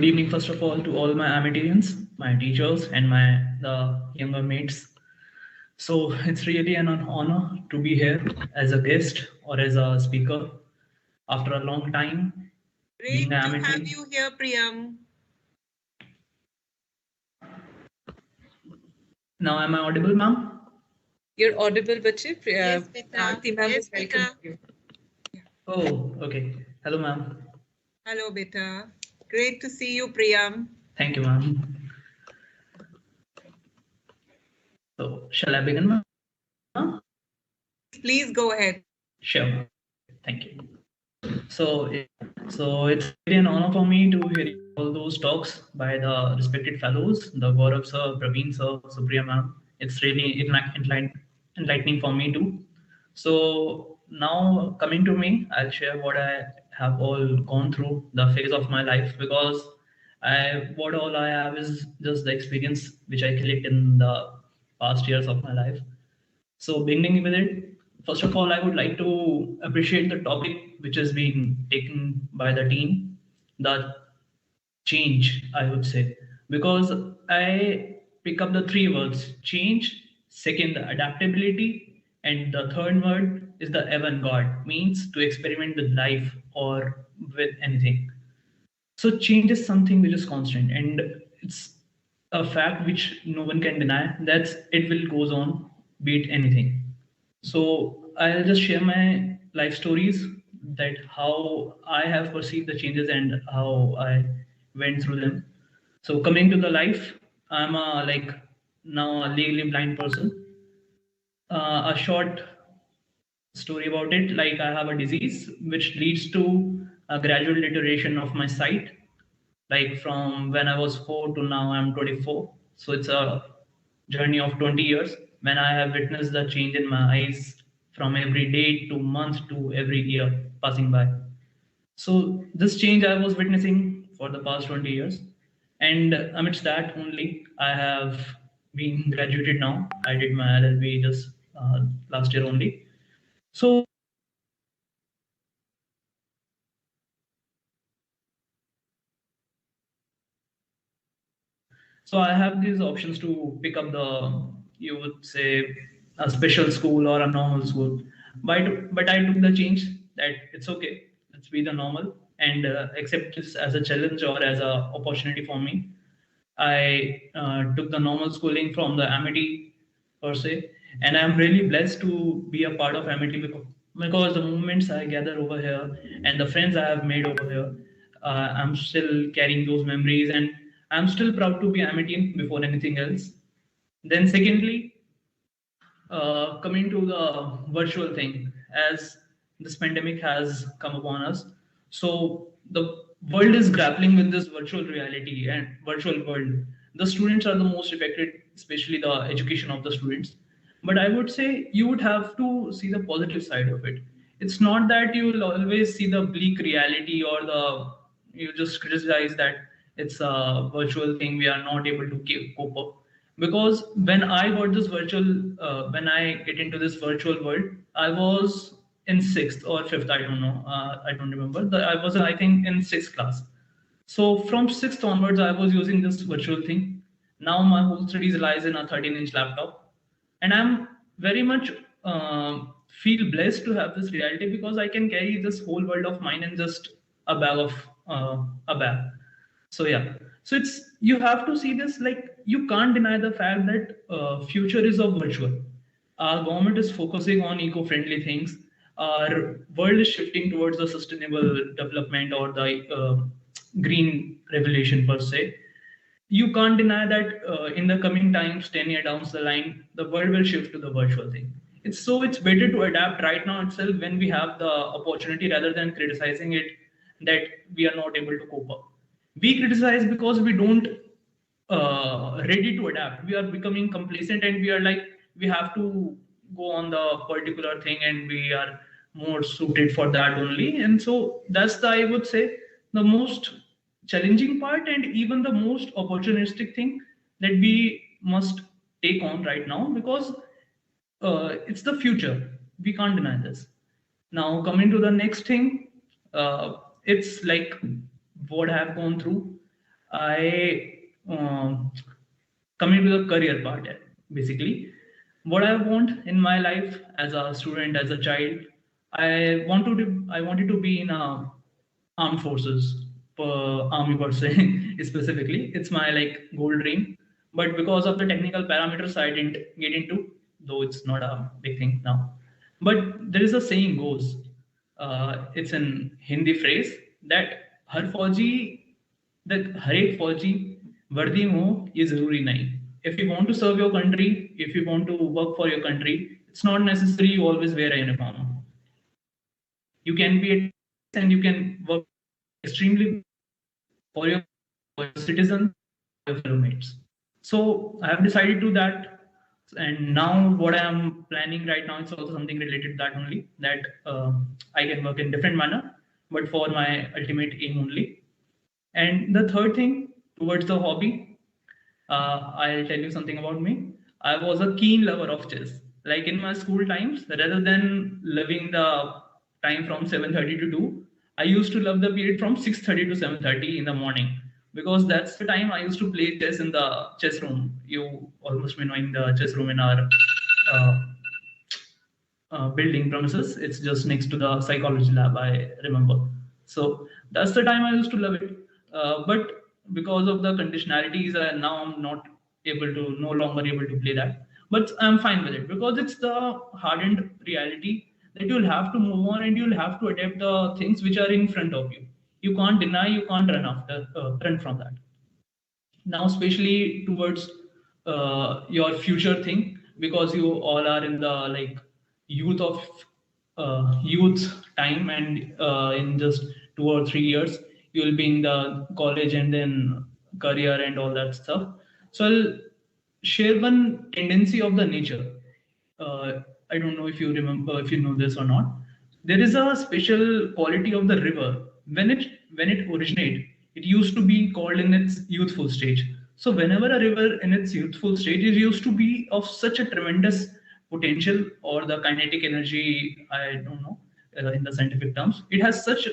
Good evening, first of all, to all my Amitarians, my teachers, and the younger mates. So it's really an honor to be here as a guest or as a speaker after a long time. Great to have you here, Priyam. Now, am I audible, ma'am? You're audible, Bache. Yes, ma'am is welcome you. Oh, okay. Hello, ma'am. Hello, beta. Great to see you, Priyam. Thank you, ma'am. So, shall I begin, ma'am? Please go ahead. Sure. Thank you. So it's really an honor for me to hear all those talks by the respected fellows, the Gaurav sir, Praveen sir, Supriya ma'am. It's really enlightening for me too. So now coming to me, I'll share what I have all gone through the phase of my life, because what all I have is just the experience which I collect in the past years of my life. So beginning with it, first of all, I would like to appreciate the topic which is being taken by the team, the change, I would say, because I pick up the three words: change, second, the adaptability, and the third word is the avant-garde, means to experiment with life or with anything. So change is something which is constant, and it's a fact which no one can deny. That's it will goes on, be it anything. So I'll just share my life stories, that how I have perceived the changes and how I went through them. So coming to the life, I'm a now a legally blind person. A short story about it, like I have a disease which leads to a gradual deterioration of my sight, like from when I was 4 to now I'm 24. So it's a journey of 20 years when I have witnessed the change in my eyes from every day to month to every year passing by. So this change I was witnessing for the past 20 years. And amidst that only, I have been graduated now. I did my LLB just last year only. So So I have these options to pick up you would say, a special school or a normal school. But I took the change that it's okay, let's be the normal and accept this as a challenge or as a opportunity for me. I took the normal schooling from the Amity per se, and I'm really blessed to be a part of Amity, because the moments I gather over here and the friends I have made over here, I'm still carrying those memories, and I'm still proud to be Amitian before anything else. Then, secondly, coming to the virtual thing, as this pandemic has come upon us, so the world is grappling with this virtual reality and virtual world. The students are the most affected, especially the education of the students. But I would say you would have to see the positive side of it. It's not that you will always see the bleak reality, or the you just criticize that it's a virtual thing, we are not able to cope up. Because when I get into this virtual world, I was in sixth or fifth, I don't know, I don't remember. I was, I think, in sixth class. So from sixth onwards, I was using this virtual thing. Now my whole studies lies in a 13-inch laptop, and I'm very much feel blessed to have this reality, because I can carry this whole world of mine in just a bag of a bag. So yeah, so it's, you have to see this, like, you can't deny the fact that future is of virtual. Our government is focusing on eco-friendly things. Our world is shifting towards the sustainable development or the green revolution per se. You can't deny that in the coming times, 10 years down the line, the world will shift to the virtual thing. It's better to adapt right now itself when we have the opportunity, rather than criticizing it that we are not able to cope up. We criticize because we don't ready to adapt. We are becoming complacent, and we are like, we have to go on the particular thing, and we are more suited for that only. And so that's the, I would say, the most challenging part, and even the most opportunistic thing that we must take on right now, because it's the future. We can't deny this. Now, coming to the next thing, it's like what I have gone through. Coming to the career part, basically, what I want in my life as a student, as a child, I wanted to be in a armed forces, army per se, specifically. It's my like goal dream, but because of the technical parameters, I didn't get into. Though it's not a big thing now. But there is a saying goes, it's in Hindi phrase that हर फौजी हर एक फौजी वर्दी में हो ये जरूरी नहीं. If you want to serve your country, if you want to work for your country, it's not necessary you always wear a uniform. You can be a and you can work extremely for your citizens, your fellow mates. So I have decided to that, and now what I am planning right now is also something related to that only, that I can work in different manner, but for my ultimate aim only. And the third thing towards the hobby, I'll tell you something about me. I was a keen lover of chess. Like in my school times, rather than living the time from 7:30 to 2, I used to love the period from 6:30 to 7:30 in the morning, because that's the time I used to play chess in the chess room. You almost be knowing the chess room in our building premises. It's just next to the psychology lab, I remember. So that's the time I used to love it. But because of the conditionalities, now I'm not no longer able to play that. But I'm fine with it, because it's the hardened reality that you'll have to move on and you'll have to adapt the things which are in front of you. You can't deny, you can't run from that. Now, especially towards your future thing, because you all are in the like youth time, and in just 2 or 3 years you will be in the college and then career and all that stuff. So I'll share one tendency of the nature. I don't know if you remember, if you know this or not. There is a special quality of the river. When it originated, it used to be called in its youthful stage. So whenever a river in its youthful stage, it used to be of such a tremendous potential, or the kinetic energy, I don't know in the scientific terms. It has such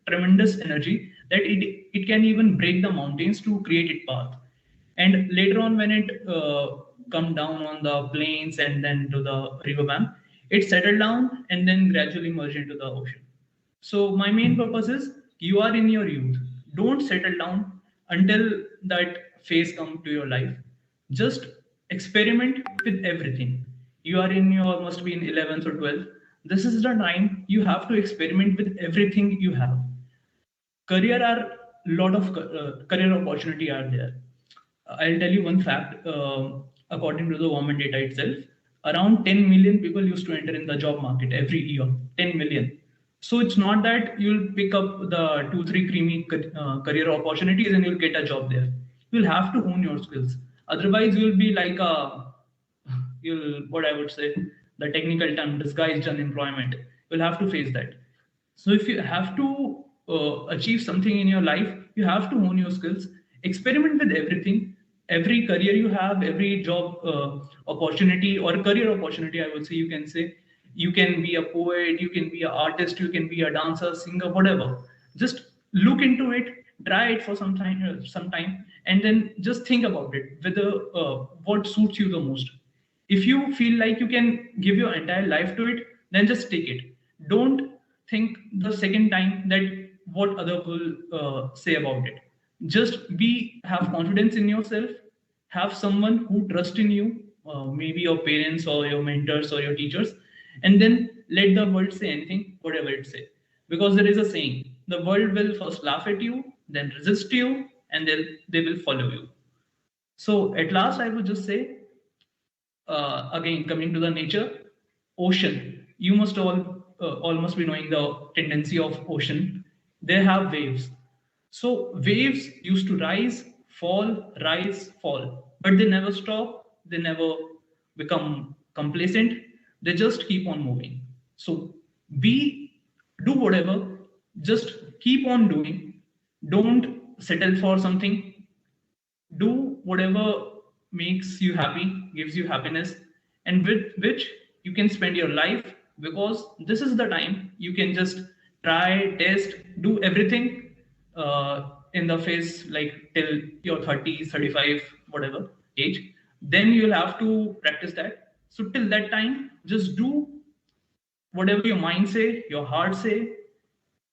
tremendous energy that it can even break the mountains to create its path. And later on, when it come down on the plains and then to the riverbank, it settled down and then gradually merged into the ocean. So my main purpose is, you are in your youth. Don't settle down until that phase come to your life. Just experiment with everything. You are in your, must be in 11th or 12th. This is the time you have to experiment with everything you have. Career are lot of career opportunity are there. I'll tell you one fact. According to the government data itself, around 10 million people used to enter in the job market every year. 10 million. So it's not that you'll pick up the 2-3 creamy career opportunities and you'll get a job there. You'll have to own your skills. Otherwise, you'll be like what I would say, the technical term, disguised unemployment. You'll have to face that. So if you have to achieve something in your life, you have to own your skills. Experiment with everything. Every career you have, every job opportunity or career opportunity, I would say, you can say, you can be a poet, you can be an artist, you can be a dancer, singer, whatever. Just look into it, try it for some time, and then just think about it, whether what suits you the most. If you feel like you can give your entire life to it, then just take it. Don't think the second time that what other will say about it. Just have confidence in yourself, have someone who trusts in you, maybe your parents or your mentors or your teachers, and then let the world say anything, whatever it say. Because there is a saying, the world will first laugh at you, then resist you, and then they will follow you. So at last, I would just say, again, coming to the nature, ocean. You must almost be knowing the tendency of ocean. They have waves. So waves used to rise, fall, but they never stop. They never become complacent. They just keep on moving. So do whatever, just keep on doing. Don't settle for something. Do whatever makes you happy, gives you happiness, and with which you can spend your life, because this is the time you can just try, test, do everything. in the phase like till your 30s, 35, whatever age, then you'll have to practice that. So till that time, just do whatever your mind say, your heart say,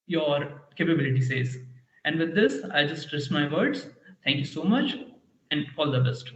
your capability says. And with this, I just rest my words. Thank you so much and all the best.